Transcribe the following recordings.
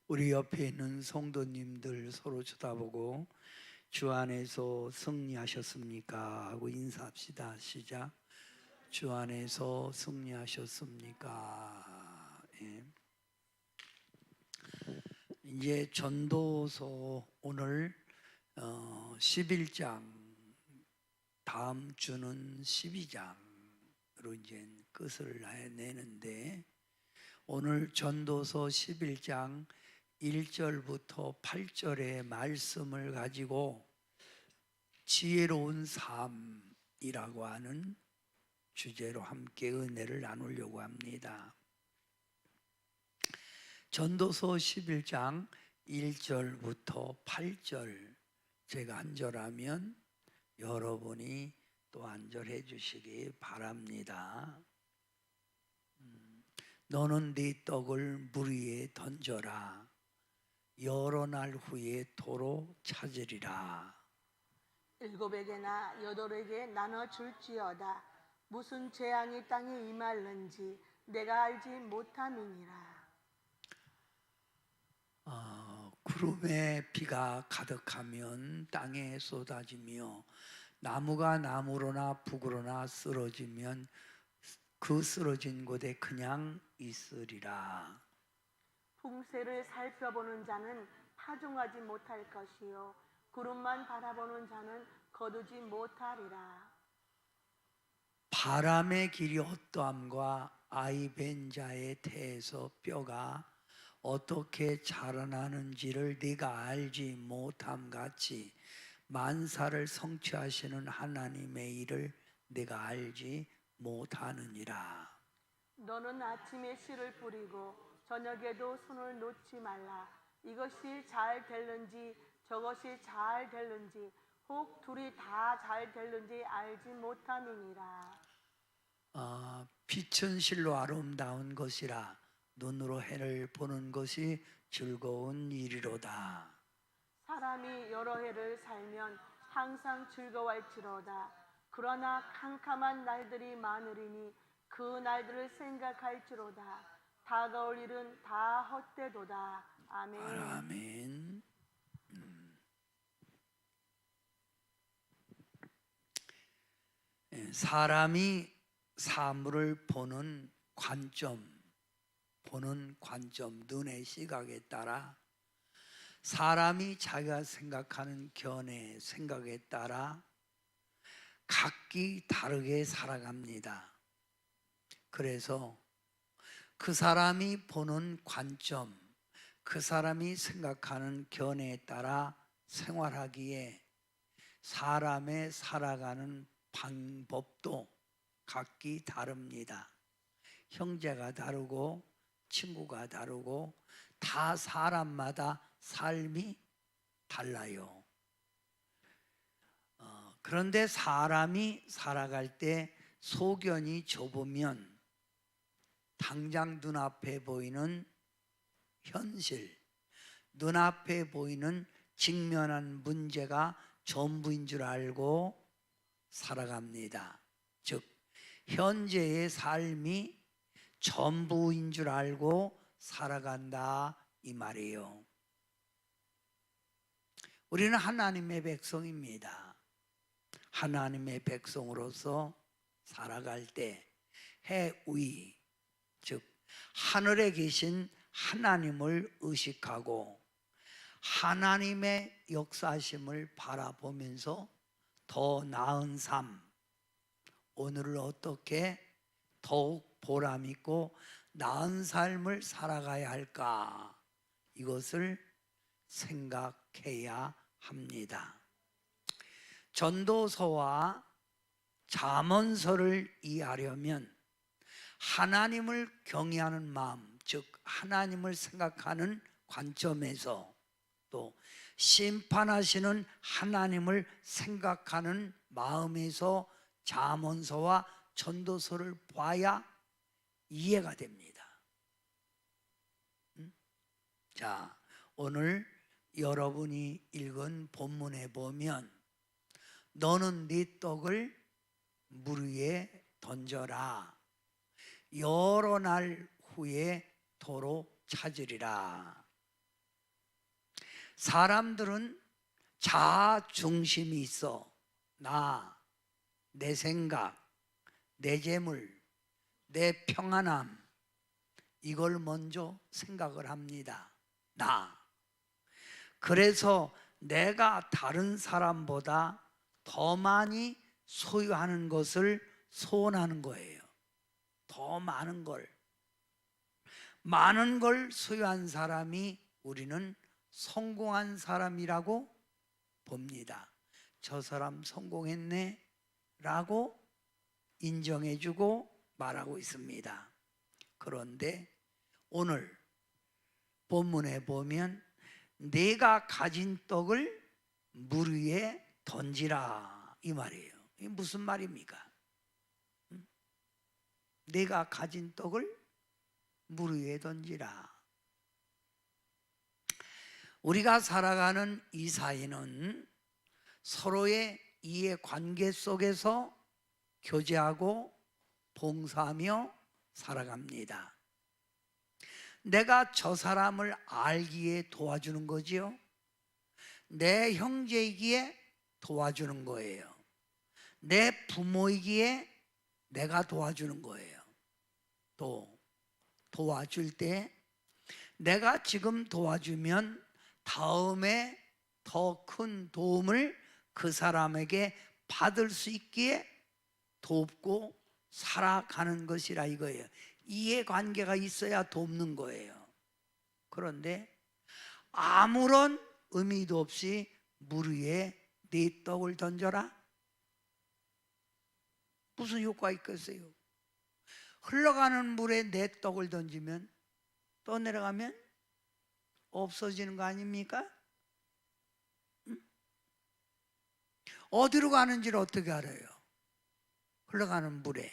우리 옆에 있는 성도님들 서로 쳐다보고 주 안에서 승리하셨습니까? 하고 인사합시다. 시작. 주 안에서 승리하셨습니까? 예. 이제 전도서 오늘 11장, 다음 주는 12장으로 이제 끝을 내는데, 오늘 전도서 11장 1절부터 8절의 말씀을 가지고 지혜로운 삶이라고 하는 주제로 함께 은혜를 나누려고 합니다. 전도서 11장 1절부터 8절, 제가 한 절하면 여러분이 또 한 절 해주시기 바랍니다. 너는 네 떡을 물 위에 던져라. 여러 날 후에 도로 찾으리라. 7에게나 8에게 나눠 줄지어다. 무슨 재앙이 땅에 임할는지 내가 알지 못함이니라. 구름에 비가 가득하면 땅에 쏟아지며 나무가 나무로나 북으로나 쓰러지면 그 쓰러진 곳에 그냥 있으리라. 풍세를 살펴보는 자는 파종하지 못할 것이요 구름만 바라보는 자는 거두지 못하리라. 바람의 길이 어떠함과 아이 벤 자의 태에서 뼈가 어떻게 자라나는지를 네가 알지 못함 같이 만사를 성취하시는 하나님의 일을 네가 알지 못하느니라. 너는 아침에 씨를 뿌리고 저녁에도 손을 놓지 말라. 이것이 잘 될는지 저것이 잘 될는지 혹 둘이 다 잘 될는지 알지 못함이니라. 빛은 실로 아름다운 것이라 눈으로 해를 보는 것이 즐거운 일이로다. 사람이 여러 해를 살면 항상 즐거워할지로다. 그러나 캄캄한 날들이 많으리니 그 날들을 생각할지로다. 다가올 일은 다 헛되도다. 아멘. 아멘. 사람이 사물을 보는 관점, 눈의 시각에 따라 사람이 자기가 생각하는 견해, 생각에 따라 각기 다르게 살아갑니다. 그래서 그 사람이 보는 관점, 그 사람이 생각하는 견해에 따라 생활하기에 사람의 살아가는 방법도 각기 다릅니다. 형제가 다르고 친구가 다르고 다 사람마다 삶이 달라요. 그런데 사람이 살아갈 때 소견이 좁으면 당장 눈앞에 보이는 현실, 눈앞에 보이는 직면한 문제가 전부인 줄 알고 살아갑니다. 즉 현재의 삶이 전부인 줄 알고 살아간다 이 말이에요. 우리는 하나님의 백성입니다. 하나님의 백성으로서 살아갈 때 해위, 즉 하늘에 계신 하나님을 의식하고 하나님의 역사심을 바라보면서 더 나은 삶, 오늘을 어떻게 더욱 보람있고 나은 삶을 살아가야 할까, 이것을 생각해야 합니다. 전도서와 잠언서를 이해하려면 하나님을 경외하는 마음, 즉 하나님을 생각하는 관점에서 또 심판하시는 하나님을 생각하는 마음에서 잠언서와 전도서를 봐야 이해가 됩니다. 자, 오늘 여러분이 읽은 본문에 보면 너는 네 떡을 물 위에 던져라. 여러 날 후에 도로 찾으리라. 사람들은 자아 중심이 있어. 나, 내 생각, 내 재물, 내 평안함, 이걸 먼저 생각을 합니다. 나. 그래서 내가 다른 사람보다 더 많이 소유하는 것을 소원하는 거예요. 더 많은 걸. 많은 걸 소유한 사람이 우리는 성공한 사람이라고 봅니다. 저 사람 성공했네 라고 인정해주고 말하고 있습니다. 그런데 오늘 본문에 보면 내가 가진 떡을 물 위에 던지라 이 말이에요. 이게 무슨 말입니까? 내가 가진 떡을 물 위에 던지라. 우리가 살아가는 이 사회는 서로의 이해관계 속에서 교제하고 봉사하며 살아갑니다. 내가 저 사람을 알기에 도와주는 거지요. 내 형제이기에 도와주는 거예요. 내 부모이기에 내가 도와주는 거예요. 또 도와줄 때 내가 지금 도와주면 다음에 더 큰 도움을 그 사람에게 받을 수 있기에 돕고 살아가는 것이라 이거예요. 이해관계가 있어야 돕는 거예요. 그런데 아무런 의미도 없이 물 위에 네 떡을 던져라? 무슨 효과가 있겠어요? 흘러가는 물에 내 떡을 던지면 떠내려가면 없어지는 거 아닙니까? 어디로 가는지를 어떻게 알아요? 흘러가는 물에.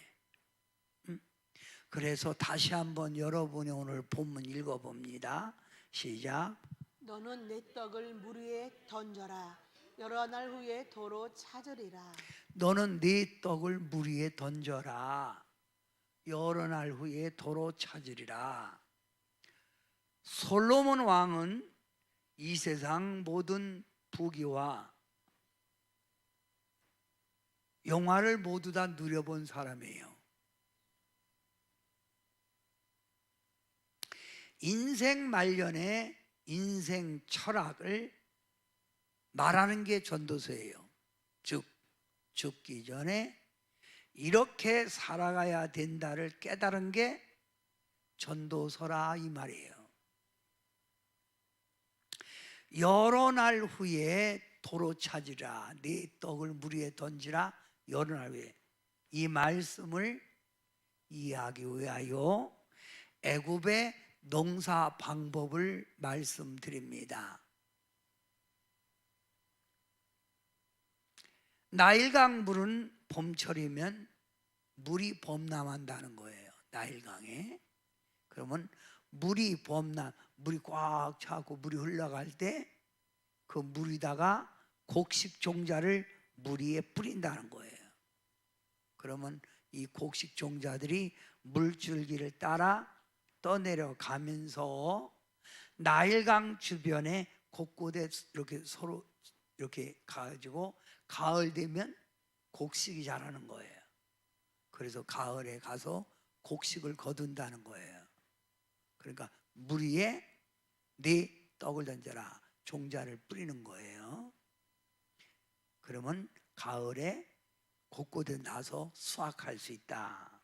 그래서 다시 한번 여러분이 오늘 본문 읽어봅니다. 시작. 너는 내 떡을 물 위에 던져라. 여러 날 후에 도로 찾으리라. 너는 네 떡을 물 위에 던져라. 여러 날 후에 도로 찾으리라. 솔로몬 왕은 이 세상 모든 부귀와 영화를 모두 다 누려본 사람이에요. 인생 말년에 인생 철학을 말하는 게 전도서예요. 즉 죽기 전에 이렇게 살아가야 된다를 깨달은 게 전도서라 이 말이에요. 여러 날 후에 도로 찾으라. 네 떡을 물 위에 던지라. 여러 날 후에. 이 말씀을 이해하기 위하여 애굽의 농사 방법을 말씀드립니다. 나일강 물은 봄철이면 물이 범람한다는 거예요. 나일강에. 그러면 물이 꽉 차고 물이 흘러갈 때 그 물에다가 곡식 종자를 물 위에 뿌린다는 거예요. 그러면 이 곡식 종자들이 물줄기를 따라 떠내려가면서 나일강 주변에 곳곳에 이렇게 서로 이렇게 가지고 가을 되면 곡식이 자라는 거예요. 그래서 가을에 가서 곡식을 거둔다는 거예요. 그러니까 물 위에 네 떡을 던져라. 종자를 뿌리는 거예요. 그러면 가을에 곳곳에 나서 수확할 수 있다.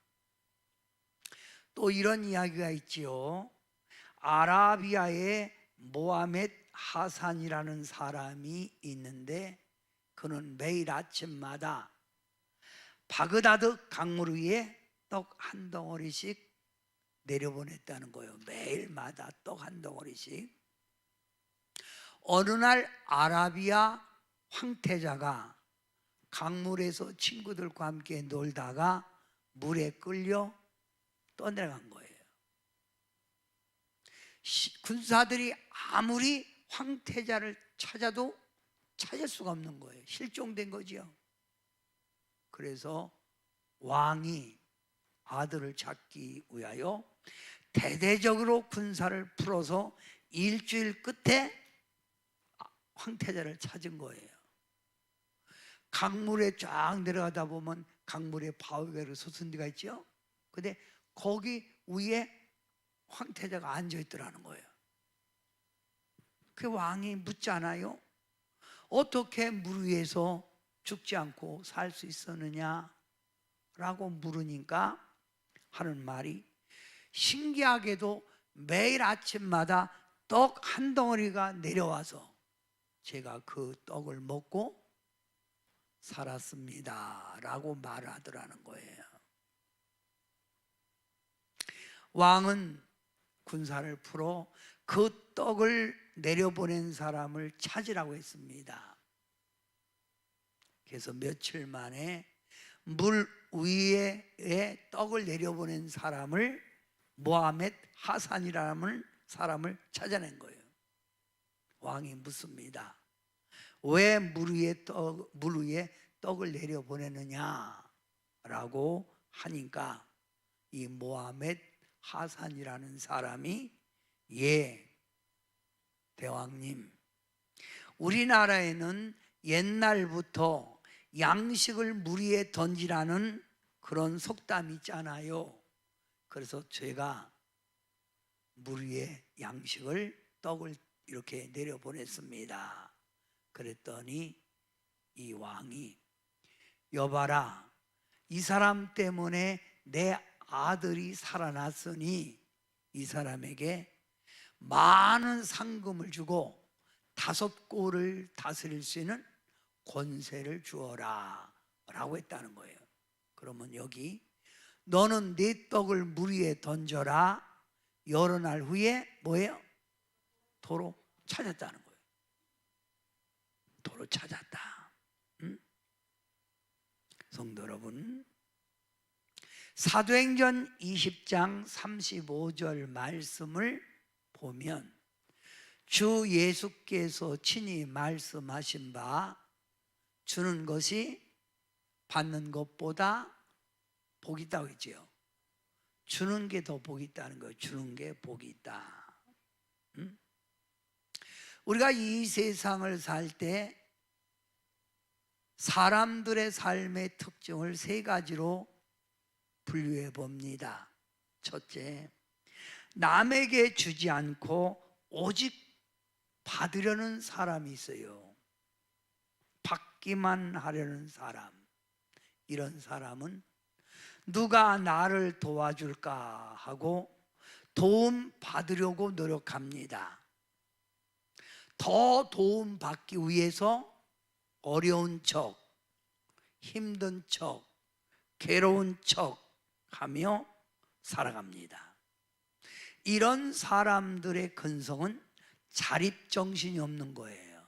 또 이런 이야기가 있지요. 아라비아의 모하메드 하산이라는 사람이 있는데 그는 매일 아침마다 바그다드 강물 위에 떡 한 덩어리씩 내려보냈다는 거예요. 매일마다 떡 한 덩어리씩. 어느 날 아라비아 황태자가 강물에서 친구들과 함께 놀다가 물에 끌려 떠내려간 거예요. 군사들이 아무리 황태자를 찾아도 찾을 수가 없는 거예요. 실종된 거지요. 그래서 왕이 아들을 찾기 위하여 대대적으로 군사를 풀어서 일주일 끝에 황태자를 찾은 거예요. 강물에 쫙 내려가다 보면 강물에 바위가 솟은 데가 있죠. 근데 거기 위에 황태자가 앉아 있더라는 거예요. 그 왕이 묻잖아요. 어떻게 물 위에서 죽지 않고 살 수 있었느냐 라고 물으니까 하는 말이, 신기하게도 매일 아침마다 떡 한 덩어리가 내려와서 제가 그 떡을 먹고 살았습니다 라고 말하더라는 거예요. 왕은 군사를 풀어 그 떡을 내려보낸 사람을 찾으라고 했습니다. 그래서 며칠 만에 물 위에 떡을 내려보낸 사람을, 모하멧 하산이라는 사람을 찾아낸 거예요. 왕이 묻습니다. 왜 물 위에 떡을 내려보내느냐 라고 하니까 이 모하멧 하산이라는 사람이, 예, 대왕님, 우리나라에는 옛날부터 양식을 물 위에 던지라는 그런 속담이 있잖아요. 그래서 제가 물 위에 떡을 이렇게 내려보냈습니다. 그랬더니 이 왕이, 여봐라, 이 사람 때문에 내 아들이 살아났으니 이 사람에게 많은 상금을 주고 5골을 다스릴 수 있는 권세를 주어라 라고 했다는 거예요. 그러면 여기, 너는 네 떡을 물 위에 던져라, 여러 날 후에 뭐예요? 도로 찾았다는 거예요. 도로 찾았다. 성도 여러분, 사도행전 20장 35절 말씀을 보면 주 예수께서 친히 말씀하신 바, 주는 것이 받는 것보다 복이 있다고 했지요. 주는 게 더 복이 있다는 거예요. 주는 게 복이 있다. 우리가 이 세상을 살 때 사람들의 삶의 특징을 3가지로 분류해 봅니다. 첫째, 남에게 주지 않고 오직 받으려는 사람이 있어요. 받기만 하려는 사람. 이런 사람은 누가 나를 도와줄까 하고 도움 받으려고 노력합니다. 더 도움 받기 위해서 어려운 척, 힘든 척, 괴로운 척 하며 살아갑니다. 이런 사람들의 근성은 자립정신이 없는 거예요.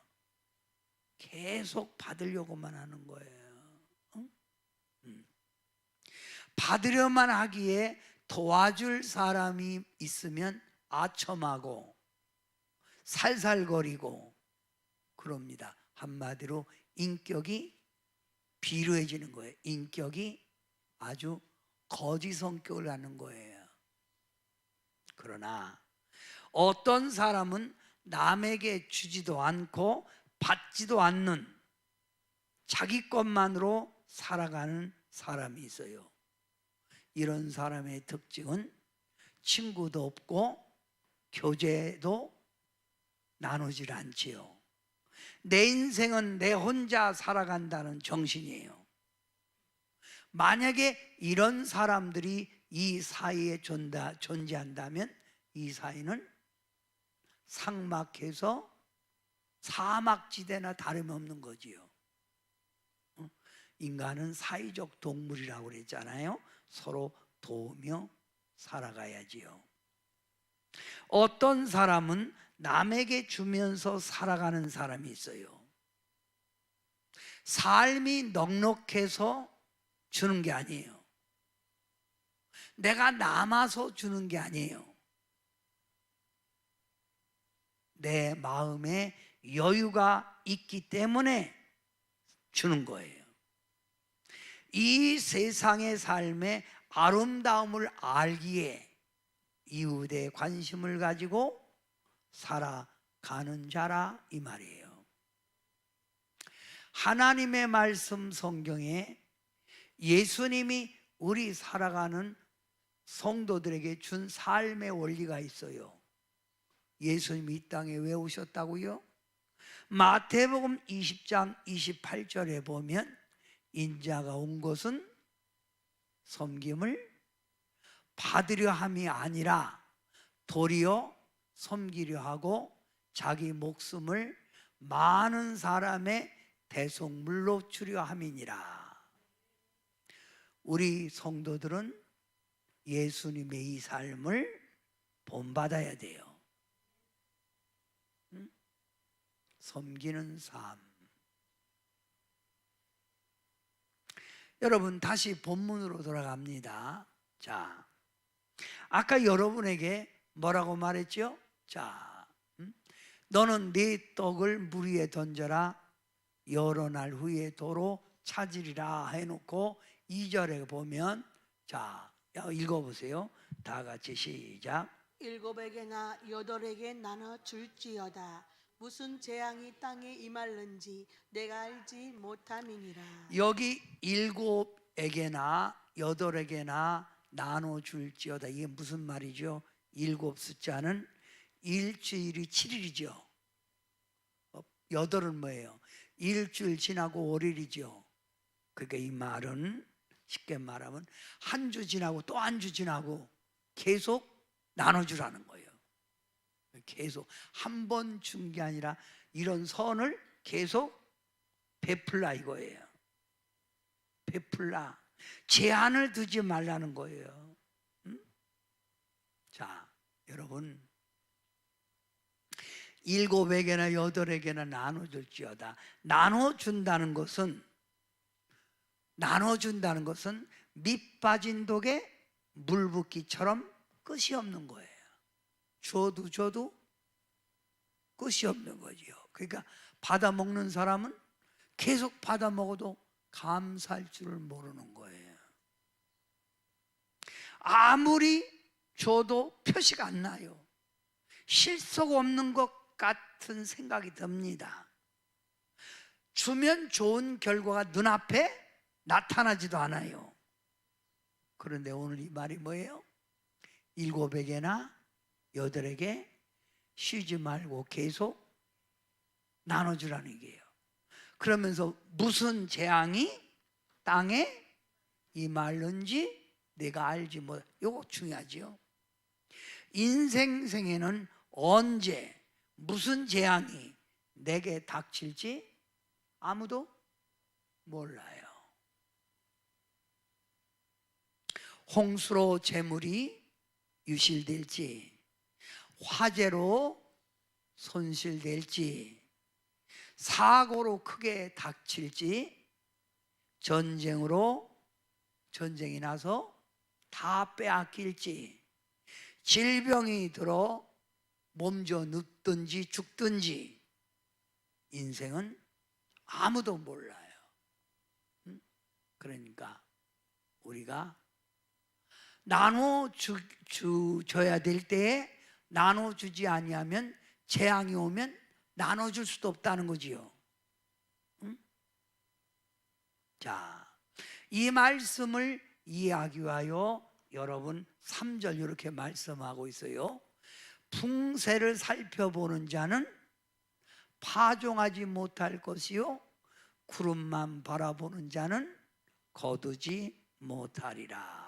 계속 받으려고만 하는 거예요. 받으려만 하기에 도와줄 사람이 있으면 아첨하고 살살거리고 그럽니다. 한마디로 인격이 비루해지는 거예요. 인격이 아주 거지 성격을 갖는 거예요. 그러나 어떤 사람은 남에게 주지도 않고 받지도 않는 자기 것만으로 살아가는 사람이 있어요. 이런 사람의 특징은 친구도 없고 교제도 나누질 않지요. 내 인생은 내 혼자 살아간다는 정신이에요. 만약에 이런 사람들이 이 사회에 존재한다면 이 사회는 삭막해서 사막지대나 다름없는 거지요. 인간은 사회적 동물이라고 그랬잖아요. 서로 도우며 살아가야지요. 어떤 사람은 남에게 주면서 살아가는 사람이 있어요. 삶이 넉넉해서 주는 게 아니에요. 내가 남아서 주는 게 아니에요. 내 마음에 여유가 있기 때문에 주는 거예요. 이 세상의 삶의 아름다움을 알기에 이웃에 관심을 가지고 살아가는 자라 이 말이에요. 하나님의 말씀 성경에 예수님이 우리 살아가는 성도들에게 준 삶의 원리가 있어요. 예수님이 이 땅에 왜 오셨다고요? 마태복음 20장 28절에 보면 인자가 온 것은 섬김을 받으려 함이 아니라 도리어 섬기려 하고 자기 목숨을 많은 사람의 대속물로 주려 함이니라. 우리 성도들은 예수님의 이 삶을 본받아야 돼요. 섬기는 삶. 여러분, 다시 본문으로 돌아갑니다. 자, 아까 여러분에게 뭐라고 말했죠? 자, 너는 네 떡을 물 위에 던져라. 여러 날 후에 도로 찾으리라 해놓고 2절에 보면, 자, 읽어보세요. 다 같이 시작. 7에게나 8에게 나눠 줄지어다. 무슨 재앙이 땅에 임할는지 내가 알지 못함이니라. 여기 7에게나 8에게나 나눠줄지어다. 이게 무슨 말이죠? 7 숫자는 일주일이 7일이죠. 8은 뭐예요? 일주일 지나고 5일이죠. 그러니까 이 말은 쉽게 말하면 한 주 지나고 또 한 주 지나고 계속 나눠주라는 거예요. 계속 한 번 준 게 아니라 이런 선을 계속 베풀라 이거예요. 베풀라. 제한을 두지 말라는 거예요. 자, 여러분, 7에게나 8에게나 나눠줄지어다. 나눠준다는 것은 밑 빠진 독에 물 붓기처럼 끝이 없는 거예요. 줘도 끝이 없는 거지요. 그러니까 받아 먹는 사람은 계속 받아 먹어도 감사할 줄을 모르는 거예요. 아무리 줘도 표시가 안 나요. 실속 없는 것 같은 생각이 듭니다. 주면 좋은 결과가 눈앞에 나타나지도 않아요. 그런데 오늘 이 말이 뭐예요? 7에게나 8에게 쉬지 말고 계속 나눠주라는 얘기예요. 그러면서 무슨 재앙이 땅에 임할는지 내가 알지 못. 이거 중요하지요. 인생생에는 언제 무슨 재앙이 내게 닥칠지 아무도 몰라요. 홍수로 재물이 유실될지, 화재로 손실될지, 사고로 크게 닥칠지, 전쟁이 나서 다 빼앗길지, 질병이 들어 몸져 눕든지 죽든지 인생은 아무도 몰라요. 그러니까 우리가 나눠줘야 될 때에 나눠주지 아니하면 재앙이 오면 나눠줄 수도 없다는 거지요. 자, 이 말씀을 이해하기 위하여 여러분 3절 이렇게 말씀하고 있어요. 풍세를 살펴보는 자는 파종하지 못할 것이요 구름만 바라보는 자는 거두지 못하리라.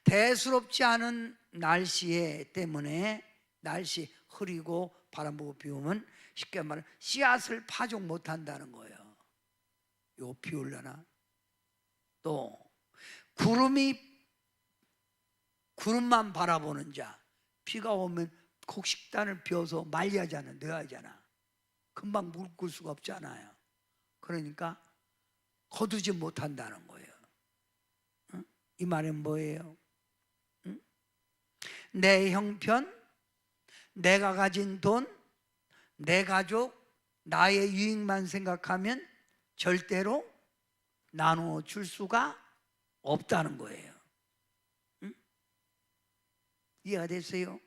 대수롭지 않은 날씨 때문에 날씨 흐리고 바람 불고 비 오면 쉽게 말하면 씨앗을 파종 못한다는 거예요. 이거 비 올려나? 또 구름만 바라보는 자, 비가 오면 곡식단을 비워서 말리하잖아, 넣어야잖아. 금방 묶을 수가 없잖아요. 그러니까 거두지 못한다는 거예요. 이 말은 뭐예요? 내 형편, 내가 가진 돈, 내 가족, 나의 유익만 생각하면 절대로 나눠줄 수가 없다는 거예요. 이해가 됐어요?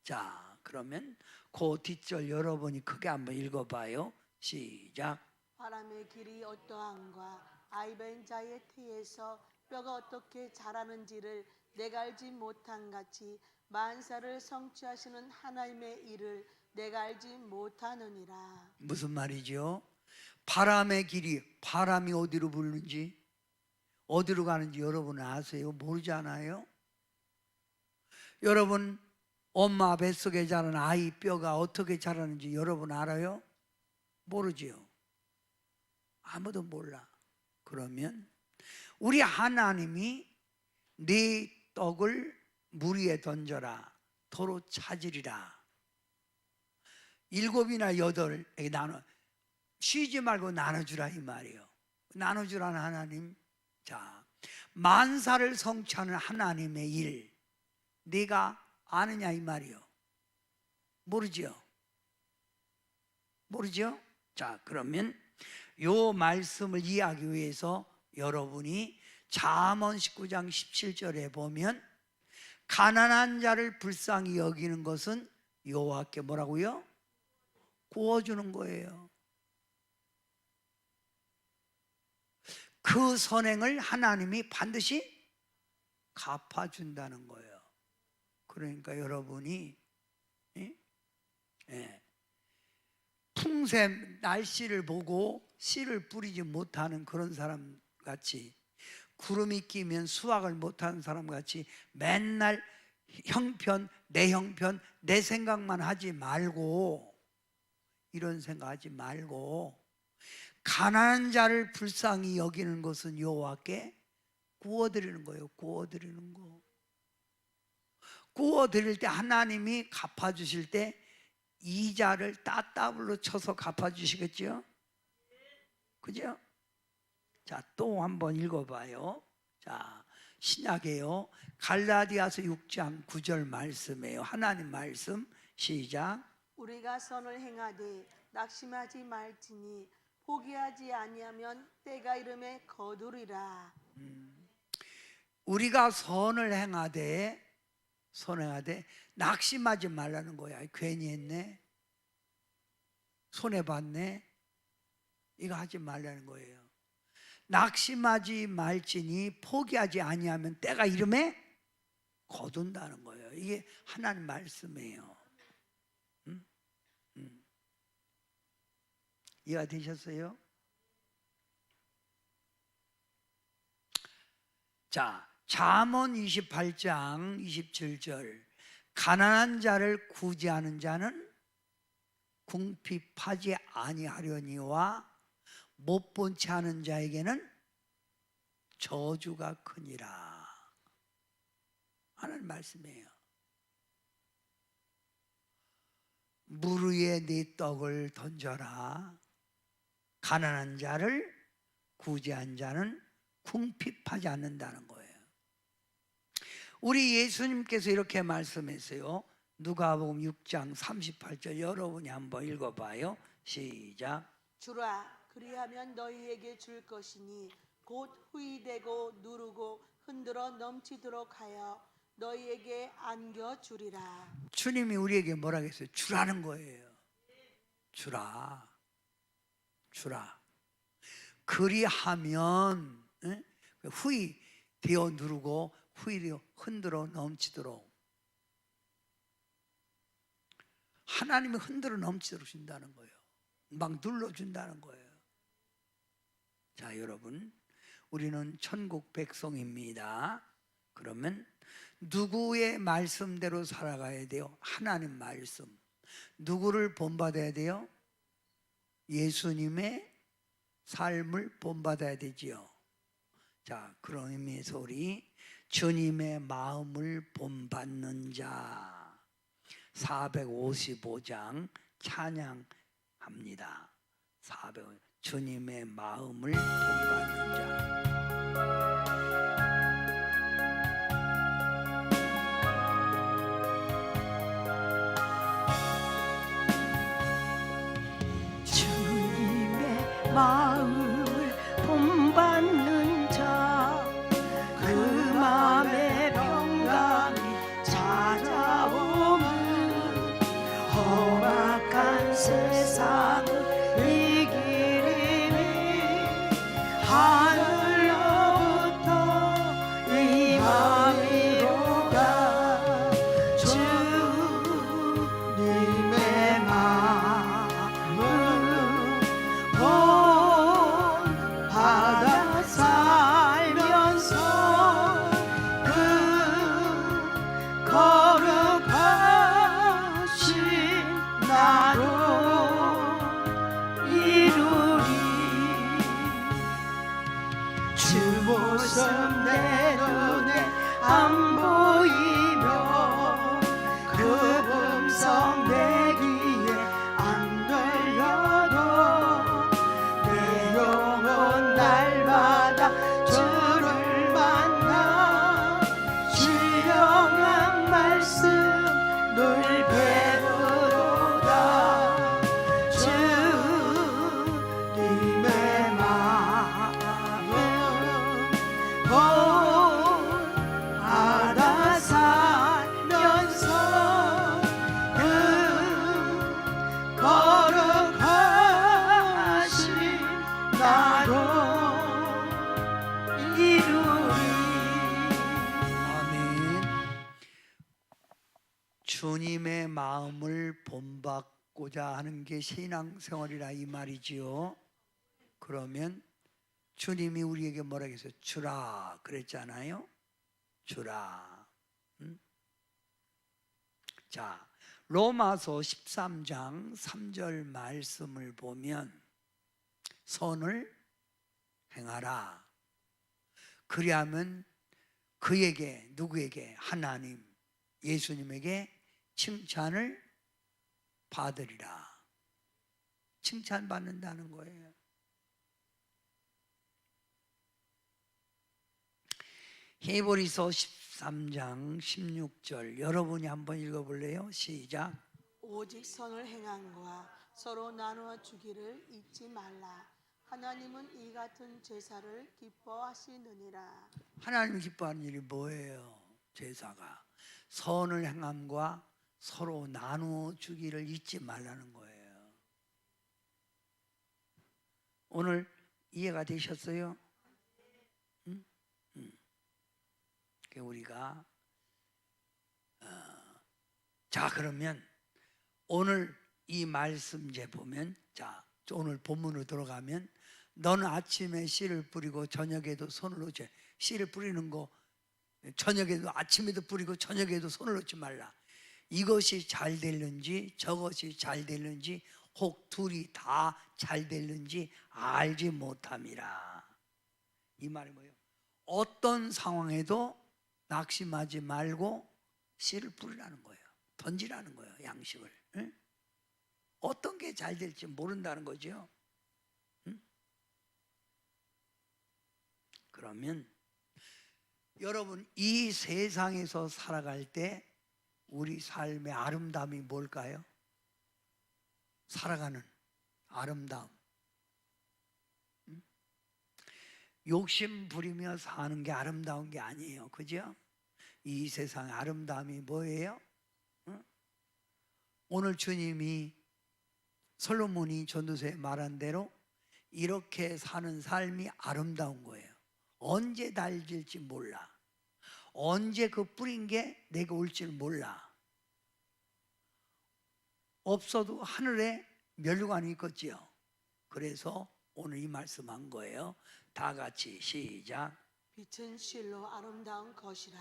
자, 그러면 그 뒷절 여러분이 크게 한번 읽어봐요. 시작. 바람의 길이 어떠한가 아이벤 자의 태에서 뼈가 어떻게 자라는지를 내가 알지 못한 같이 만사를 성취하시는 하나님의 일을 내가 알지 못하느니라. 무슨 말이죠? 바람의 길이, 바람이 어디로 부르는지, 어디로 가는지 여러분 아세요? 모르잖아요. 여러분 엄마 뱃속에 자란 아이 뼈가 어떻게 자라는지 여러분 알아요? 모르지요. 아무도 몰라. 그러면 우리 하나님이 네 떡을 물 위에 던져라 도로 찾으리라. 7이나 8에게 나눠, 쉬지 말고 나눠주라 이 말이에요. 나눠주라는 하나님. 자, 만사를 성취하는 하나님의 일 네가 아느냐 이 말이요. 모르지요. 모르죠? 자, 그러면 요 말씀을 이해하기 위해서 여러분이 잠언 19장 17절에 보면 가난한 자를 불쌍히 여기는 것은 여호와께 뭐라고요? 구워주는 거예요. 그 선행을 하나님이 반드시 갚아준다는 거예요. 그러니까 여러분이 풍세 날씨를 보고 씨를 뿌리지 못하는 그런 사람 같이, 구름이 끼면 수확을 못하는 사람 같이 맨날 형편, 내 생각만 하지 말고, 이런 생각하지 말고 가난한 자를 불쌍히 여기는 것은 여호와께 구워드리는 거예요. 구워드리는 거. 구워드릴 때 하나님이 갚아주실 때 이자를 따따블로 쳐서 갚아주시겠죠? 그죠? 자, 또 한번 읽어봐요. 자, 신약이에요. 갈라디아서 6장 9절 말씀이에요. 하나님 말씀 시작. 우리가 선을 행하되 낙심하지 말지니 포기하지 아니하면 때가 이름에 거두리라. 우리가 선을 행하되 낙심하지 말라는 거야. 괜히 했네, 손해봤네, 이거 하지 말라는 거예요. 낙심하지 말지니 포기하지 아니하면 때가 이름에 거둔다는 거예요. 이게 하나님 말씀이에요. 이해가 되셨어요? 자, 잠언 28장 27절 가난한 자를 구제하는 자는 궁핍하지 아니하려니와 못 본 채 하는 자에게는 저주가 크니라 하는 말씀이에요. 물 위에 네 떡을 던져라. 가난한 자를 구제한 자는 궁핍하지 않는다는 거예요. 우리 예수님께서 이렇게 말씀했어요. 누가복음 6장 38절 여러분이 한번 읽어봐요. 시작. 주라 그리하면 너희에게 줄 것이니 곧 후이되고 누르고 흔들어 넘치도록 하여 너희에게 안겨주리라. 주님이 우리에게 뭐라고 했어요? 주라는 거예요. 주라. 주라. 그리하면 후이 되어 누르고 후이 되어 흔들어 넘치도록, 하나님이 흔들어 넘치도록 준다는 거예요. 막 눌러준다는 거예요. 자, 여러분, 우리는 천국 백성입니다. 그러면 누구의 말씀대로 살아가야 돼요? 하나님 말씀. 누구를 본받아야 돼요? 예수님의 삶을 본받아야 되지요. 자, 그런 의미에서 우리 주님의 마음을 본받는 자 455장 찬양합니다. 455 주님의 마음을 본받는 자. 주님의 마음을 본받는 자, 그 마음의 평강이 찾아오는 험악한 세상을 이 기림이 하늘로부터 임함이로다. 주님의 마음을 본받아 살면서 그 거룩하신 나로 이루리. 주 모습 내 눈에 안 보이며 그 음성 내 귀에 안 들려도 내 영혼 날마다 주를 만나 신령한 말씀 늘 배우도다. 주님의 마음을 본받아 살면서 그 거룩하신 나로 이루리. 아멘. 주님의 마음을 본받고자 하는 게 신앙생활이라 이 말이지요. 그러면 주님이 우리에게 뭐라 했어요? 주라 그랬잖아요. 주라. 자, 로마서 13장 3절 말씀을 보면 선을 행하라. 그리하면 그에게, 누구에게? 하나님, 예수님에게 칭찬을 받으리라. 칭찬받는다는 거예요. 히브리서 13장 16절 여러분이 한번 읽어볼래요? 시작. 오직 선을 행함과 서로 나누어 주기를 잊지 말라. 하나님은 이 같은 제사를 기뻐하시느니라. 하나님 기뻐하는 일이 뭐예요? 제사가 선을 행함과 서로 나누어 주기를 잊지 말라는 거예요. 오늘 이해가 되셨어요? 우리가 자, 그러면 오늘 이 말씀제 보면, 자, 오늘 본문으로 들어가면 너는 아침에 씨를 뿌리고 저녁에도 손을 놓지. 씨를 뿌리는 거 저녁에도, 아침에도 뿌리고 저녁에도 손을 놓지 말라. 이것이 잘 될는지 저것이 잘 될는지 혹 둘이 다 잘 될는지 알지 못함이라. 이 말이 뭐예요? 어떤 상황에도 낙심하지 말고 씨를 뿌리라는 거예요. 던지라는 거예요, 양식을. 응? 어떤 게 잘 될지 모른다는 거죠. 응? 그러면 여러분, 이 세상에서 살아갈 때 우리 삶의 아름다움이 뭘까요? 살아가는 아름다움. 응? 욕심 부리며 사는 게 아름다운 게 아니에요. 그죠? 이 세상의 아름다움이 뭐예요? 응? 오늘 주님이 솔로몬이 전도서에 말한 대로 이렇게 사는 삶이 아름다운 거예요. 언제 달질지 몰라. 언제 그 뿌린 게 내게 올지를 몰라. 없어도 하늘에 면류관이 있겠지요. 그래서 오늘 이 말씀한 거예요. 다 같이 시작. 빛은 실로 아름다운 것이라.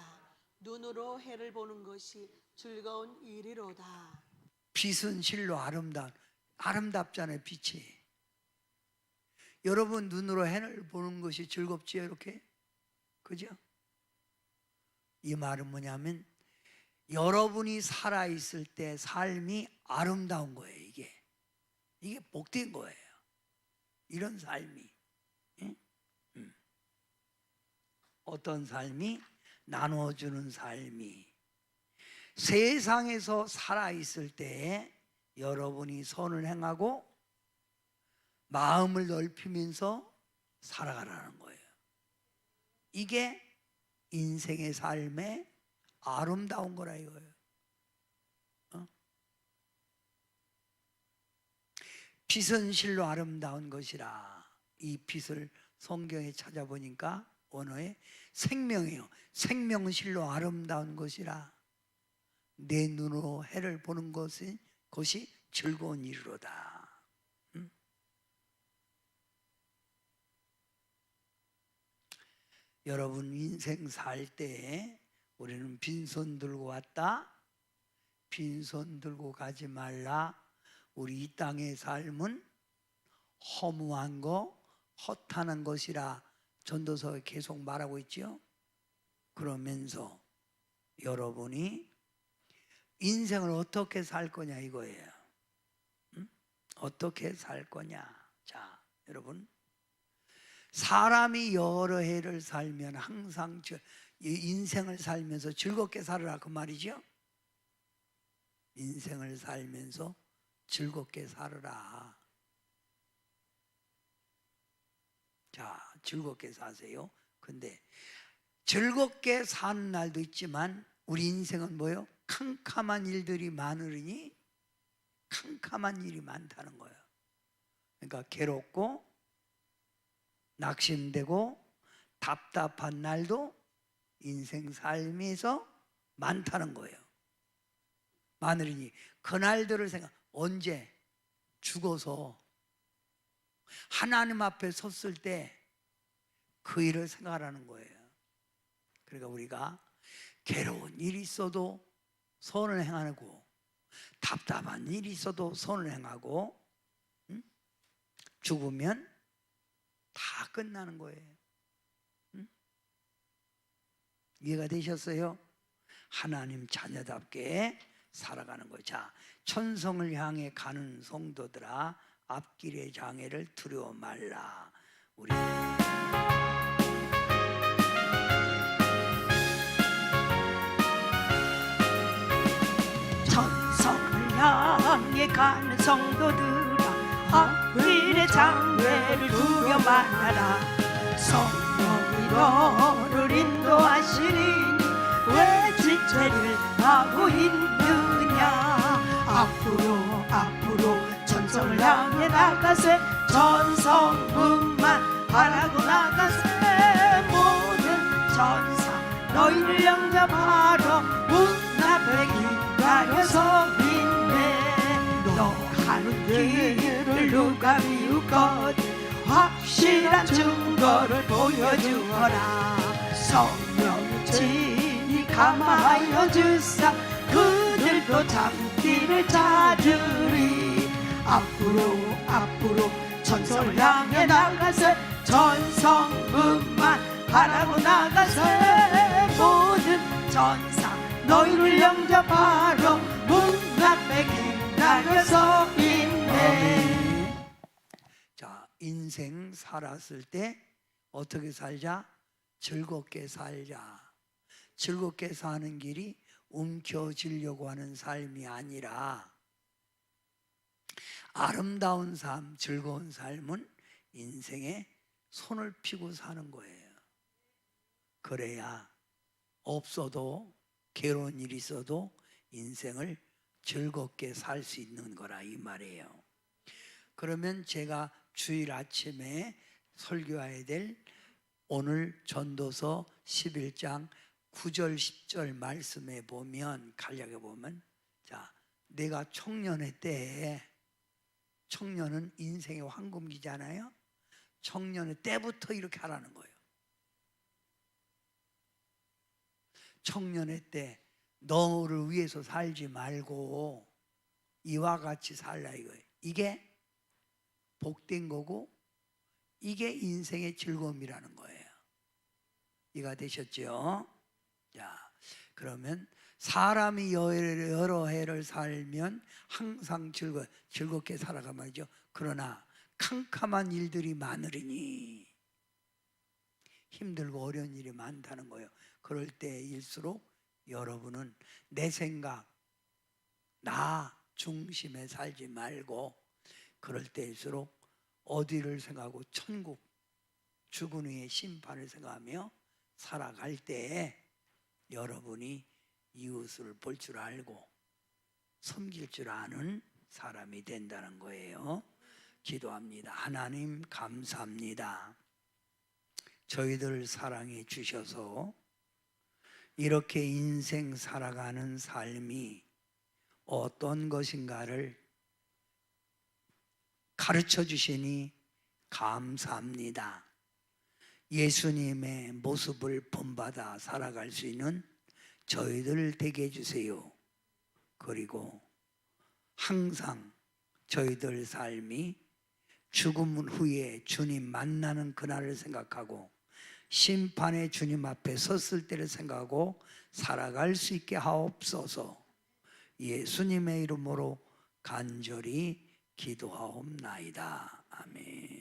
눈으로 해를 보는 것이 즐거운 일이로다. 빛은 실로 아름답잖아요. 빛이. 여러분 눈으로 해를 보는 것이 즐겁지요, 이렇게? 그죠? 이 말은 뭐냐면 여러분이 살아있을 때 삶이 아름다운 거예요. 이게 복된 거예요. 이런 삶이. 응? 어떤 삶이? 나눠주는 삶이. 세상에서 살아있을 때 여러분이 선을 행하고 마음을 넓히면서 살아가라는 거예요. 이게 인생의 삶의 아름다운 거라 이거예요. 빛은 실로 아름다운 것이라. 이 빛을 성경에 찾아보니까 언어에 생명이에요. 생명은 실로 아름다운 것이라. 내 눈으로 해를 보는 것이 즐거운 일이로다. 여러분 인생 살 때 우리는 빈손 들고 왔다, 빈손 들고 가지 말라. 우리 이 땅의 삶은 허무한 거, 허탄한 것이라 전도서에 계속 말하고 있죠. 그러면서 여러분이 인생을 어떻게 살 거냐 이거예요. 어떻게 살 거냐. 자, 여러분, 사람이 여러 해를 살면 항상 인생을 살면서 즐겁게 살으라 그 말이죠. 인생을 살면서 즐겁게 살으라. 자, 즐겁게 사세요. 근데 즐겁게 사는 날도 있지만 우리 인생은 뭐예요? 캄캄한 일들이 많으니 캄캄한 일이 많다는 거예요. 그러니까 괴롭고 낙심되고 답답한 날도 인생 삶에서 많다는 거예요. 많으니 그 날들을 언제 죽어서 하나님 앞에 섰을 때 그 일을 생각하라는 거예요. 그러니까 우리가 괴로운 일이 있어도 선을 행하고 답답한 일이 있어도 선을 행하고 죽으면 다 끝나는 거예요. 이해가 되셨어요? 하나님 자녀답게 살아가는 거예요. 자, 천성을 향해 가는 성도들아, 앞길의 장애를 두려워 말라. 우리 천성을 향해 가는 성도들아, 앞길의 장애를 두려 말아라. 성령이 너를 인도하시니 왜 지체를 하고 있느냐. 앞으로 천성을 향해 나가세. 전성문만 바라고 나가세. 모든 전사 너희를 영접하러 문 앞에 기다려서 있네. 너 가는 길을 누가 비우거든 확실한 증거를 보여주어라. 성령의 친히 감화하여 주사 그들도 잠길을 찾으리. 앞으로 천성을 향해 나가세. 전성문만 바라고 나가세. 모든 전사 너희를 영접하러 문 앞에 기다려서 있네. 자, 인생 살았을 때 어떻게 살자? 즐겁게 살자. 즐겁게 사는 길이 움켜쥐려고 하는 삶이 아니라 아름다운 삶, 즐거운 삶은 인생에 손을 피고 사는 거예요. 그래야 없어도 괴로운 일이 있어도 인생을 즐겁게 살 수 있는 거라 이 말이에요. 그러면 제가 주일 아침에 설교해야 될 오늘 전도서 11장 9절 10절 말씀에 보면 간략하게 보면, 자, 내가 청년의 때에, 청년은 인생의 황금기잖아요. 청년의 때부터 이렇게 하라는 거예요. 청년의 때 너를 위해서 살지 말고 이와 같이 살라 이거예요. 이게 복된 거고 이게 인생의 즐거움이라는 거예요. 이해가 되셨죠? 자, 그러면 사람이 여러 해를 살면 항상 즐겁게 살아가 말이죠. 그러나 캄캄한 일들이 많으리니, 힘들고 어려운 일이 많다는 거예요. 그럴 때일수록 여러분은 내 생각, 나 중심에 살지 말고 그럴 때일수록 어디를 생각하고 천국, 죽은 후의 심판을 생각하며 살아갈 때에 여러분이 이웃을 볼 줄 알고 섬길 줄 아는 사람이 된다는 거예요. 기도합니다. 하나님 감사합니다. 저희들 사랑해 주셔서 이렇게 인생 살아가는 삶이 어떤 것인가를 가르쳐 주시니 감사합니다. 예수님의 모습을 본받아 살아갈 수 있는 저희들 되게 해주세요. 그리고 항상 저희들 삶이 죽음 후에 주님 만나는 그날을 생각하고 심판의 주님 앞에 섰을 때를 생각하고 살아갈 수 있게 하옵소서. 예수님의 이름으로 간절히 기도하옵나이다. 아멘.